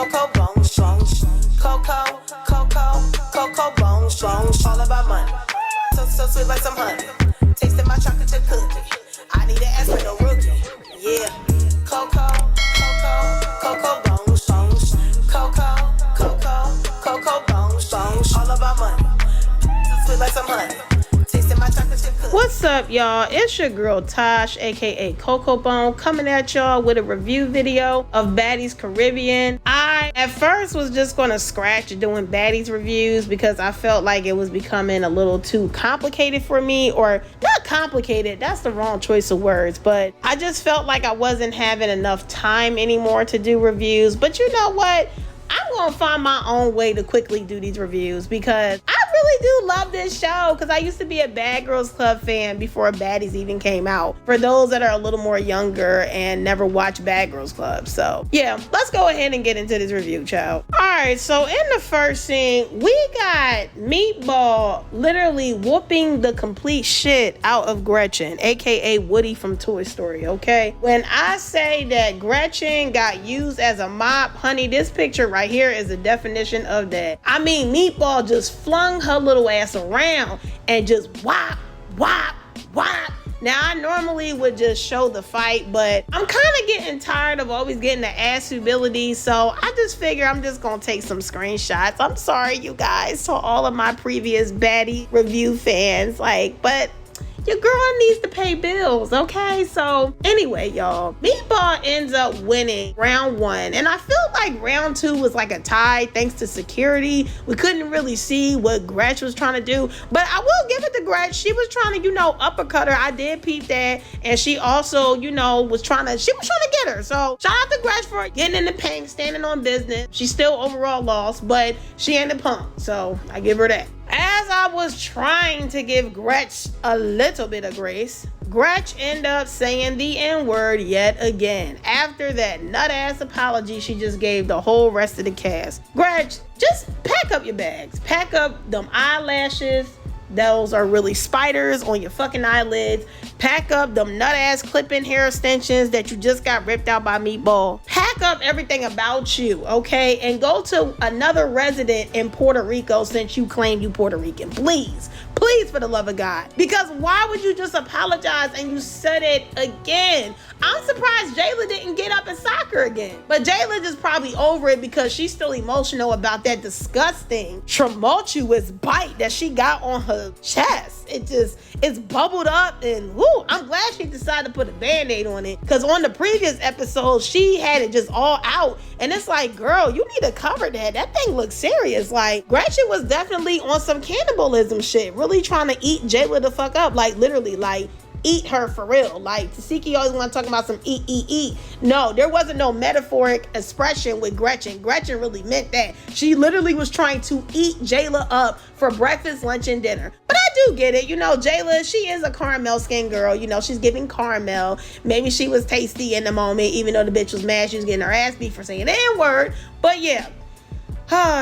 Coco bone strong. Coco, bone strong. All about money. So sweet like some honey. Tasting my chocolate chip cookie. I need an ass with no rookie. Yeah. Coco, bone strong. Coco, bone strong. All about money. So sweet like some honey. Tasting my chocolate chip cookie. What's up, y'all? It's your girl Tosh, aka Coco Bone, coming at y'all with a review video of Baddies Caribbean. I at first was just gonna scratch doing Baddies reviews because I felt like it was becoming a little too complicated for me, or not complicated, that's the wrong choice of words, but I just felt like I wasn't having enough time anymore to do reviews. But you know what? I'm gonna find my own way to quickly do these reviews because I really do love this show, because I used to be a Bad Girls Club fan before Baddies even came out, for those that are a little more younger and never watched Bad Girls Club. So yeah, let's go ahead and get into this review, child. Alright, so in the first scene, we got Meatball literally whooping the complete shit out of Gretchen, aka Woody from Toy Story, okay? When I say that Gretchen got used as a mop, honey, this picture right here is the definition of that. I mean, Meatball just flung her little ass around and just whop, whop, whop. Now, I normally would just show the fight, but I'm kind of getting tired of always getting the ass humility, so I just figure I'm just gonna take some screenshots. I'm sorry, you guys, to all of my previous baddie review fans, but your girl needs to pay bills, okay? So anyway, y'all, Meatball ends up winning round 1, and I feel like round 2 was like a tie thanks to security. We couldn't really see what Gretch was trying to do, but I will give it to Gretch. She was trying to, uppercut her. I did peep that, and she also, was trying to get her. So shout out to Gretch for getting in the paint, standing on business. She still overall lost, but she ain't a punk, so I give her that. As I was trying to give Gretch a little bit of grace, Gretch ended up saying the N-word yet again. After that nut-ass apology she just gave the whole rest of the cast. Gretch, just pack up your bags. Pack up them eyelashes. Those are really spiders on your fucking eyelids. Pack up them nut-ass clip-in hair extensions that you just got ripped out by Meatball. Pack up everything about you, okay? And go to another resident in Puerto Rico since you claim you Puerto Rican. Please, for the love of God. Because why would you just apologize and you said it again? I'm surprised Jayla didn't get up and sock her again. But Jayla just probably over it because she's still emotional about that disgusting, tumultuous bite that she got on her chest. It's bubbled up, and whoo, I'm glad she decided to put a Band-Aid on it, because on the previous episode, she had it just all out, and it's like, girl, you need to cover that. That thing looks serious. Like, Gretchen was definitely on some cannibalism shit, really trying to eat Jayla the fuck up, literally, eat her for real. Tasiki always want to talk about some eat. No, there wasn't no metaphoric expression with Gretchen. Gretchen really meant that. She literally was trying to eat Jayla up for breakfast, lunch, and dinner. But I do get it. Jayla, she is a caramel skin girl. She's giving caramel. Maybe she was tasty in the moment, even though the bitch was mad she was getting her ass beat for saying the N-word. But yeah.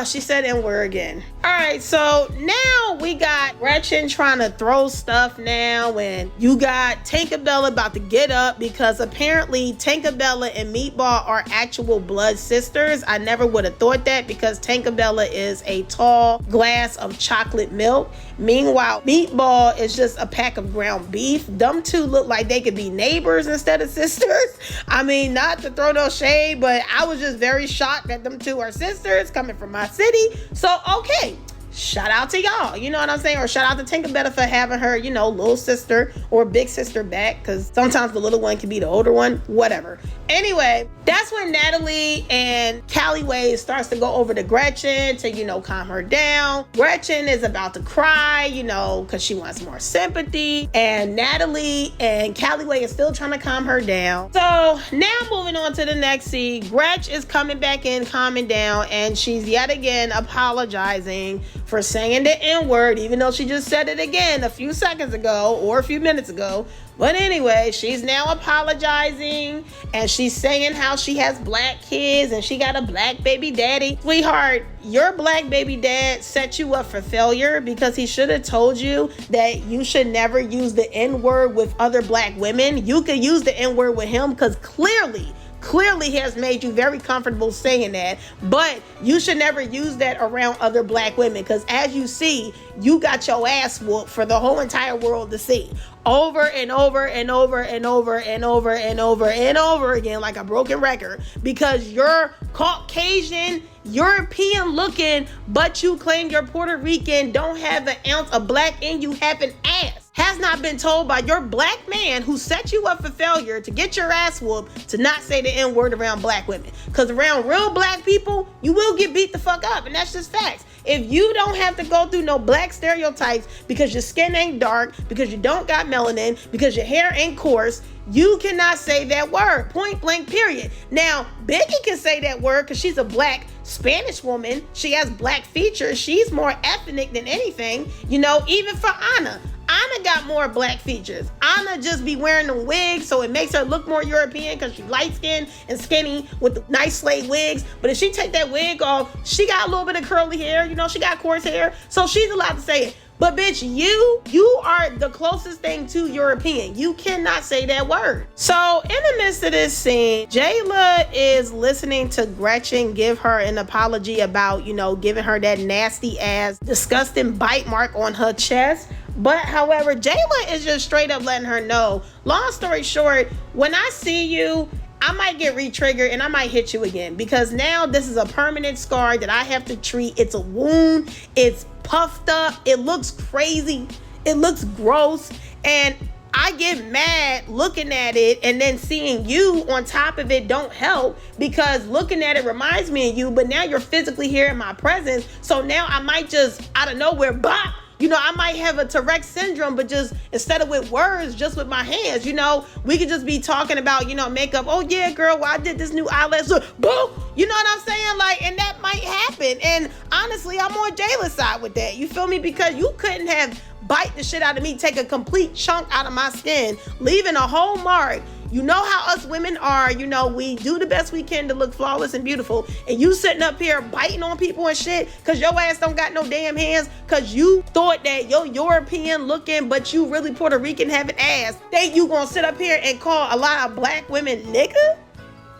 She said N-word again. Alright, so now we got Gretchen trying to throw stuff now, and you got Tinkerbella about to get up because apparently Tinkerbella and Meatball are actual blood sisters. I never would have thought that because Tinkerbella is a tall glass of chocolate milk. Meanwhile, Meatball is just a pack of ground beef. Them two look like they could be neighbors instead of sisters. I mean, not to throw no shade, but I was just very shocked that them two are sisters coming from my city. So, okay. Shout out to y'all, you know what I'm saying? Or shout out to Tinkerbella for having her, little sister or big sister back, because sometimes the little one can be the older one, whatever. Anyway, that's when Natalie and Calloway starts to go over to Gretchen to, calm her down. Gretchen is about to cry, because she wants more sympathy. And Natalie and Calloway is still trying to calm her down. So now moving on to the next scene, Gretch is coming back in, calming down, and she's yet again apologizing for saying the N-word, even though she just said it again a few seconds ago or a few minutes ago. But anyway, she's now apologizing, and she's saying how she has black kids and she got a black baby daddy. Sweetheart, your black baby dad set you up for failure because he should have told you that you should never use the N-word with other black women. You could use the N-word with him because clearly clearly has made you very comfortable saying that, but you should never use that around other black women, because as you see, you got your ass whooped for the whole entire world to see over and over and over and over and over and over and over again, like a broken record, because you're Caucasian, European looking, but you claim you're Puerto Rican, don't have an ounce of black in you, have an ass, has not been told by your black man who set you up for failure to get your ass whooped to not say the N-word around black women. Because around real black people, you will get beat the fuck up, and that's just facts. If you don't have to go through no black stereotypes because your skin ain't dark, because you don't got melanin, because your hair ain't coarse, you cannot say that word. Point blank, period. Now, Biggie can say that word because she's a black Spanish woman. She has black features. She's more ethnic than anything. You know, even for Anna. Anna got more black features. Anna just be wearing the wigs, so it makes her look more European because she's light-skinned and skinny with the nice slate wigs. But if she take that wig off, she got a little bit of curly hair. You know, she got coarse hair. So she's allowed to say it. But bitch, you are the closest thing to European. You cannot say that word. So in the midst of this scene, Jayla is listening to Gretchen give her an apology about, you know, giving her that nasty ass, disgusting bite mark on her chest. But however, Jayla is just straight up letting her know, long story short, when I see you, I might get re-triggered and I might hit you again, because now this is a permanent scar that I have to treat. It's a wound. It's puffed up. It looks crazy. It looks gross. And I get mad looking at it, and then seeing you on top of it don't help, because looking at it reminds me of you, but now you're physically here in my presence. So now I might just out of nowhere, bop. You know, I might have a Tourette syndrome, but just instead of with words, just with my hands. You know, we could just be talking about, you know, makeup. Oh yeah, girl, well, I did this new eyelash. Boom. You know what I'm saying? Like, and that might happen. And honestly, I'm on Jayla's side with that. You feel me? Because you couldn't have bite the shit out of me, take a complete chunk out of my skin, leaving a whole mark. You know how us women are, you know, we do the best we can to look flawless and beautiful. And you sitting up here biting on people and shit because your ass don't got no damn hands, because you thought that you're European looking, but you really Puerto Rican having ass. Think you gonna sit up here and call a lot of black women nigga?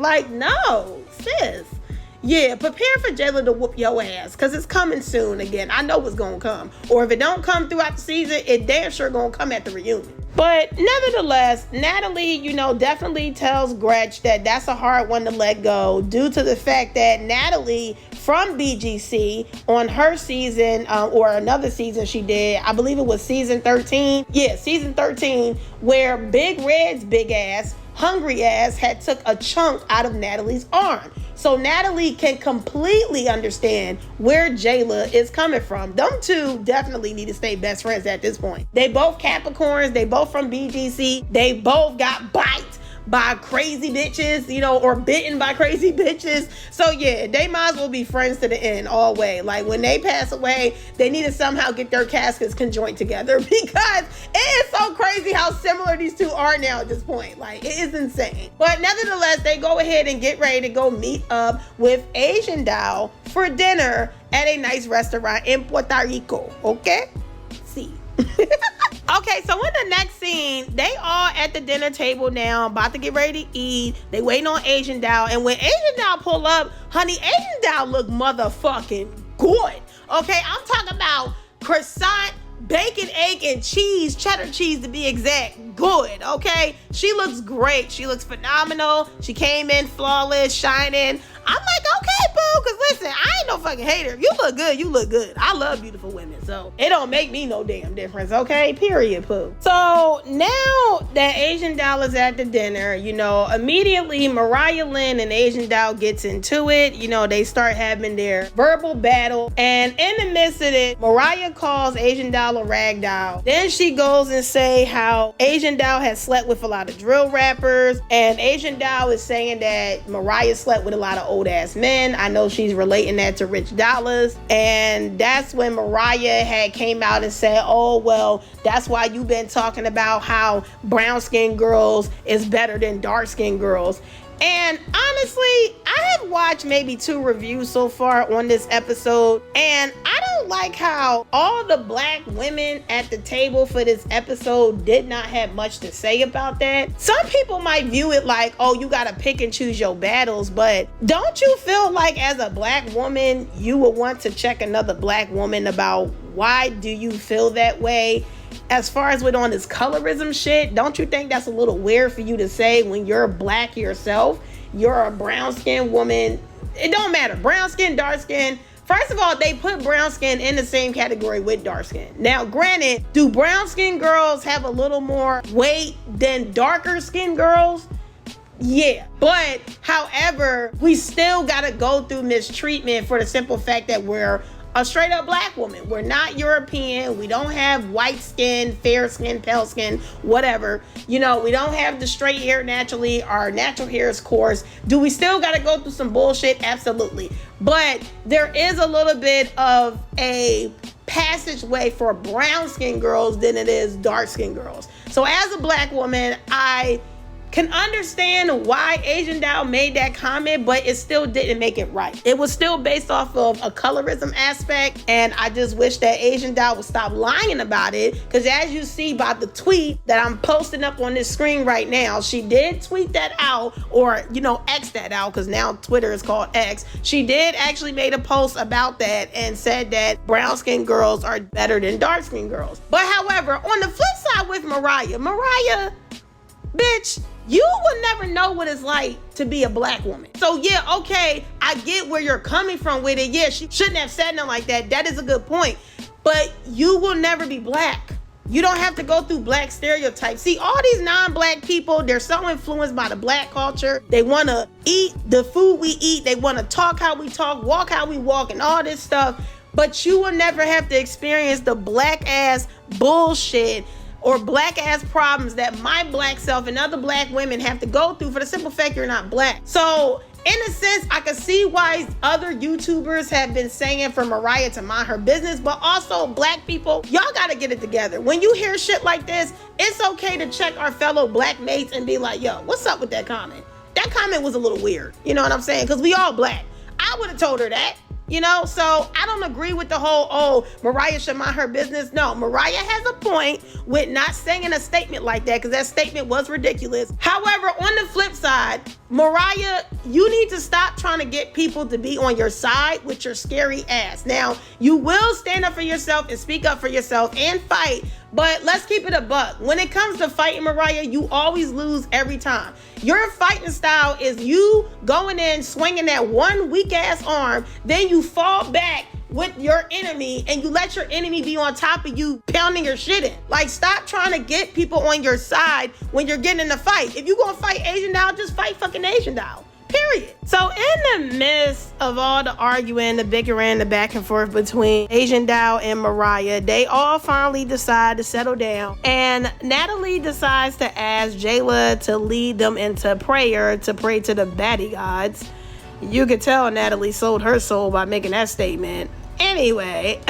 Like, no, sis. Yeah, prepare for Jayla to whoop your ass, because it's coming soon again. I know it's gonna come. Or if it don't come throughout the season, it damn sure gonna come at the reunion. But nevertheless, Natalie, you know, definitely tells Gretch that that's a hard one to let go, due to the fact that Natalie from BGC on her season, or another season she did, I believe it was season 13. Yeah, season 13, where Big Red's big ass, hungry ass, had took a chunk out of Natalie's arm. So Natalie can completely understand where Jayla is coming from. Them two definitely need to stay best friends at this point. They both Capricorns. They both from BGC. They both got bite by crazy bitches, you know, or bitten by crazy bitches. So yeah, they might as well be friends to the end, all way. Like, when they pass away, they need to somehow get their caskets conjoined together, because it is so crazy how similar these two are now at this point. Like, it is insane. But nevertheless, they go ahead and get ready to go meet up with Asian Doll for dinner at a nice restaurant in Puerto Rico. Okay? See. Okay, so in the next scene, they all at the dinner table now, about to get ready to eat. They waiting on Asian Doll, and when Asian Doll pull up, honey, Asian Doll look motherfucking good. Okay, I'm talking about croissant, bacon, egg, and cheese, cheddar cheese to be exact. Good, okay? She looks great. She looks phenomenal. She came in flawless, shining. I'm like, okay, boo, because listen, I ain't no fucking hater. If you look good, you look good. I love beautiful women, so it don't make me no damn difference, okay? Period, poo. So now that Asian Doll is at the dinner, you know, immediately Mariah Lynn and Asian Doll gets into it. You know, they start having their verbal battle, and in the midst of it, Mariah calls Asian Doll a rag doll. Then she goes and say how Asian Doll has slept with a lot of drill rappers, and Asian Doll is saying that Mariah slept with a lot of old ass men. I know she's relating that to Rich Dollars, and that's when Mariah had came out and said, oh well, that's why you've been talking about how brown skinned girls is better than dark skinned girls. And honestly, I have watched maybe 2 reviews so far on this episode, and I don't like how all the black women at the table for this episode did not have much to say about that. Some people might view it like, oh, you gotta pick and choose your battles, but don't you feel like as a black woman, you would want to check another black woman about why do you feel that way? As far as with on this colorism shit, don't you think that's a little weird for you to say when you're black yourself? You're a brown skinned woman. It don't matter. Brown skin, dark skin. First of all, they put brown skin in the same category with dark skin. Now, granted, do brown skin girls have a little more weight than darker skin girls? Yeah, but however, we still gotta go through mistreatment for the simple fact that we're a straight up black woman. We're not European. We don't have white skin, fair skin, pale skin, whatever. You know, we don't have the straight hair naturally. Our natural hair is coarse. Do we still got to go through some bullshit? Absolutely. But there is a little bit of a passageway for brown skin girls than it is dark skin girls. So as a black woman, I can understand why Asian Doll made that comment, but it still didn't make it right. It was still based off of a colorism aspect, and I just wish that Asian Doll would stop lying about it, because as you see by the tweet that I'm posting up on this screen right now, she did tweet that out, or, you know, X that out, because now Twitter is called X. She did actually made a post about that and said that brown skin girls are better than dark skin girls. But however, on the flip side with Mariah, bitch, you will never know what it's like to be a black woman. So yeah, okay, I get where you're coming from with it. Yeah, she shouldn't have said nothing like that. That is a good point. But you will never be black. You don't have to go through black stereotypes. See, all these non-black people, they're so influenced by the black culture. They want to eat the food we eat. They want to talk how we talk, walk how we walk, and all this stuff. But you will never have to experience the black ass bullshit or black ass problems that my black self and other black women have to go through for the simple fact you're not black. So in a sense, I can see why other YouTubers have been saying for Mariah to mind her business, but also black people, y'all gotta get it together. When you hear shit like this, it's okay to check our fellow black mates and be like, yo, what's up with that comment? That comment was a little weird. You know what I'm saying? Because we all black. I would have told her that. You know, so I don't agree with the whole, oh, Mariah should mind her business. No, Mariah has a point with not saying a statement like that, because that statement was ridiculous. However, on the flip side, Mariah, you need to stop trying to get people to be on your side with your scary ass. Now, you will stand up for yourself and speak up for yourself and fight, but let's keep it a buck. When it comes to fighting, Mariah, you always lose every time. Your fighting style is you going in, swinging that one weak ass arm, then you fall back with your enemy and you let your enemy be on top of you, pounding your shit in. Like, stop trying to get people on your side when you're getting in a fight. If you gonna fight Asian Doll, just fight fucking Asian Doll. Period. So in the midst of all the arguing, the bickering, the back and forth between Asian Doll and Mariah, they all finally decide to settle down. And Natalie decides to ask Jayla to lead them into prayer to pray to the baddie gods. You could tell Natalie sold her soul by making that statement. Anyway,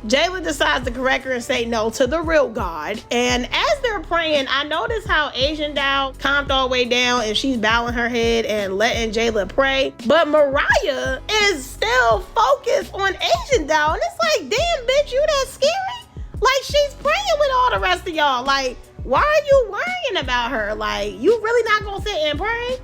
Jayla decides to correct her and say no to the real God. And as they're praying, I notice how Asian Doll calmed all the way down and she's bowing her head and letting Jayla pray. But Mariah is still focused on Asian Doll. And it's like, damn, bitch, you that scary? Like, she's praying with all the rest of y'all. Like, why are you worrying about her? Like, you really not gonna sit and pray?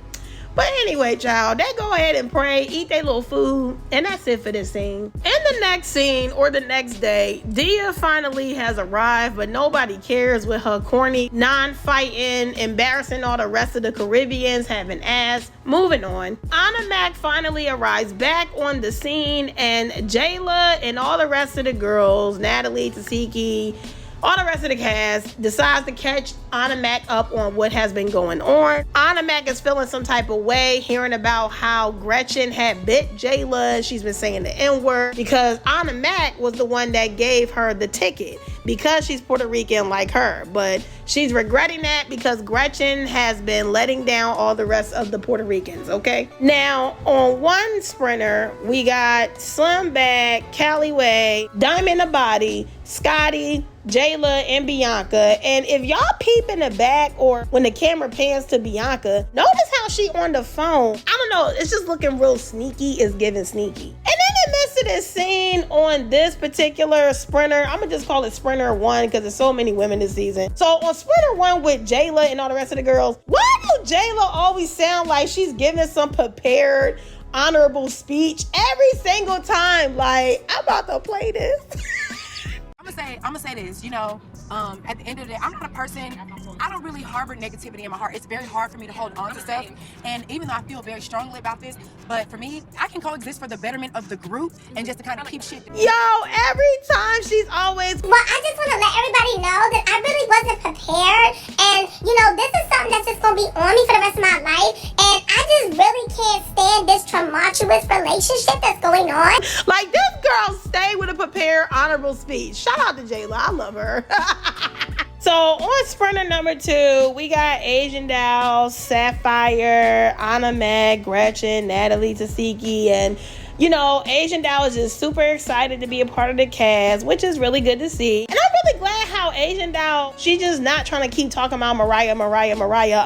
But anyway, child, they go ahead and pray, eat their little food, and that's it for this scene. In the next scene, or the next day, Dia finally has arrived, but nobody cares with her corny, non-fighting, embarrassing all the rest of the Caribbeans having ass. Moving on. Anna Mac finally arrives back on the scene, and Jayla and all the rest of the girls, Natalie, Tasiki, all the rest of the cast decides to catch Anna Mac up on what has been going on. Anna Mac is feeling some type of way, hearing about how Gretchen had bit Jayla. She's been saying the N-word because Anna Mac was the one that gave her the ticket because she's Puerto Rican like her. But she's regretting that because Gretchen has been letting down all the rest of the Puerto Ricans, okay? Now, on one sprinter, we got Slim Bag, Callie Way, Diamond the Body, Scotty, Jayla, and Bianca. And if y'all peep in the back or when the camera pans to Bianca, notice how she on the phone, I don't know, it's just looking real sneaky. It's giving sneaky. And then in the midst of this scene on this particular sprinter, I'm gonna just call it Sprinter 1 because there's so many women this season. So on Sprinter 1 with Jayla and all the rest of the girls, why do Jayla always sound like she's giving some prepared, honorable speech every single time? Like, I'm about to play this. I'm gonna say this, at the end of the day, I'm not a person, I don't really harbor negativity in my heart. It's very hard for me to hold on to stuff. And even though I feel very strongly about this, but for me, I can coexist for the betterment of the group and just to kind of keep shit. Yo, every time she's always... Well, I just want to let everybody know that I really wasn't prepared. And, this is something that's just going to be on me for the rest of my life. And I just really can't stand this tumultuous relationship that's going on. Like, this girl stayed with a prepared, honorable speech. Shout out to Jayla. I love her. So on Sprinter number 2, we got Asian Doll, Sapphire, Anna Meg, Gretchen, Natalie Tasiki, and Asian Doll is just super excited to be a part of the cast, which is really good to see. And I'm really glad how Asian Doll, she just not trying to keep talking about Mariah,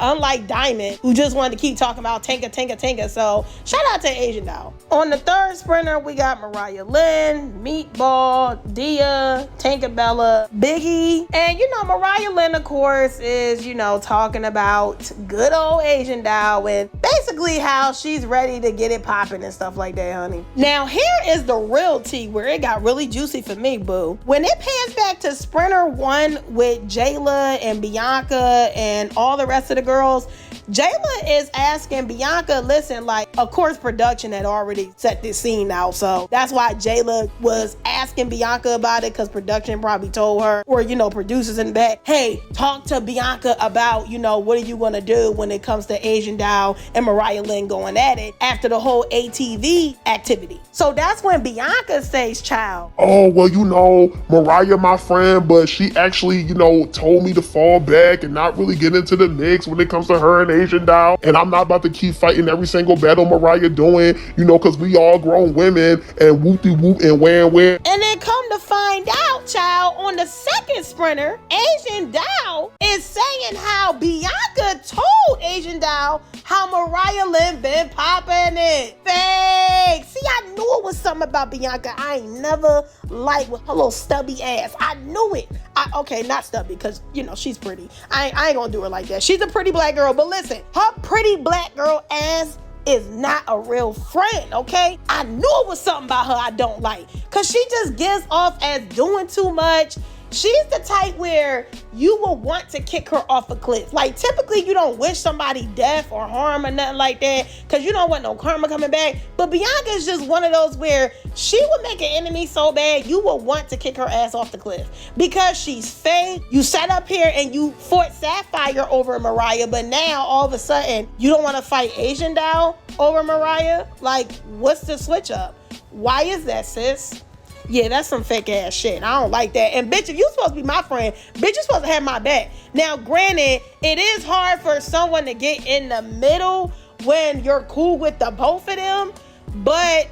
unlike Diamond, who just wanted to keep talking about Tinka. So shout out to Asian Doll. On the 3rd Sprinter, we got Mariah Lynn, Meatball, Dia, Tinkerbella, Biggie. And Mariah Lynn, of course, is, talking about good old Asian Doll and basically how she's ready to get it popping and stuff like that, honey. Now, here is the real tea where it got really juicy for me, boo. When it pans back to Sprinter 1 with Jayla and Bianca and all the rest of the girls, Jayla is asking Bianca, listen, like, of course, production had already set this scene out. So that's why Jayla was asking Bianca about it, because production probably told her, or, producers in the back, hey, talk to Bianca about, what are you going to do when it comes to Asian Doll and Mariah Lynn going at it after the whole ATV activity. So that's when Bianca says, child. Oh, well, Mariah, my friend, but she actually, told me to fall back and not really get into the mix when it comes to her and Asian Doll. And I'm not about to keep fighting every single battle Mariah doing, because we all grown women and whoop-de-whoop and wham. And then come to find out, child, on the 2nd Sprinter, Asian Doll is saying how Bianca told Asian Doll how Mariah Lynn been popping it. Fake. See, I knew it was something about Bianca I ain't never liked with her little stubby ass. I knew it. Okay, not stubby, because, she's pretty. I ain't gonna do her like that. She's a pretty black girl, but listen, her pretty black girl ass is not a real friend, okay? I knew it was something about her I don't like, because she just gives off as doing too much. She's the type where you will want to kick her off a cliff. Like, typically you don't wish somebody death or harm or nothing like that, because you don't want no karma coming back. But Bianca is just one of those where she will make an enemy so bad you will want to kick her ass off the cliff, because she's fake. You sat up here and you fought Sapphire over Mariah, but now all of a sudden you don't want to fight Asian Doll over Mariah? Like, what's the switch up? Why is that, sis? Yeah, that's some fake ass shit. I don't like that. And bitch, if you supposed to be my friend, bitch, you supposed to have my back. Now, granted, it is hard for someone to get in the middle when you're cool with the both of them. But,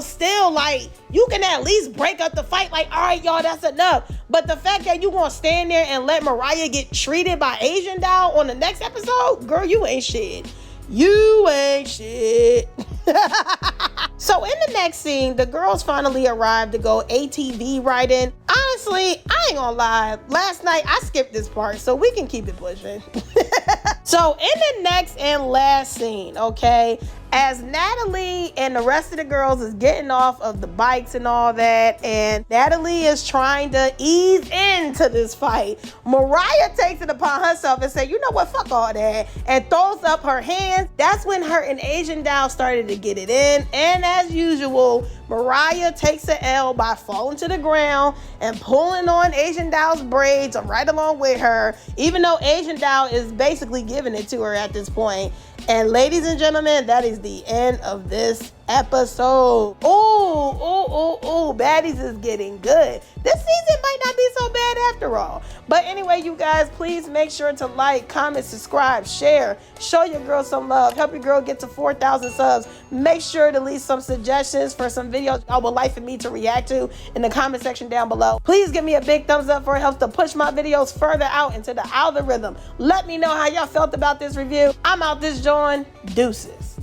still, like, you can at least break up the fight. Like, all right, y'all, that's enough. But the fact that you gonna stand there and let Mariah get treated by Asian Doll on the next episode, girl, you ain't shit. You ain't shit. So in the next scene, the girls finally arrived to go ATV riding. Honestly, I ain't gonna lie. Last night, I skipped this part, so we can keep it pushing. So in the next and last scene, okay, as Natalie and the rest of the girls is getting off of the bikes and all that, and Natalie is trying to ease into this fight, Mariah takes it upon herself and say, you know what, fuck all that, and throws up her hands. That's when her and Asian Doll started to get it in, and as usual, Mariah takes an L by falling to the ground and pulling on Asian Doll's braids right along with her, even though Asian Doll is basically giving it to her at this point. And ladies and gentlemen, that is the end of this episode. Ooh, Baddies is getting good. This season might not be so bad after all. But anyway, you guys, please make sure to like, comment, subscribe, share, show your girl some love, help your girl get to 4,000 subs. Make sure to leave some suggestions for some videos I would like for me to react to in the comment section down below. Please give me a big thumbs up for it helps to push my videos further out into the algorithm. Let me know how y'all felt about this review. I'm out this joint. Deuces.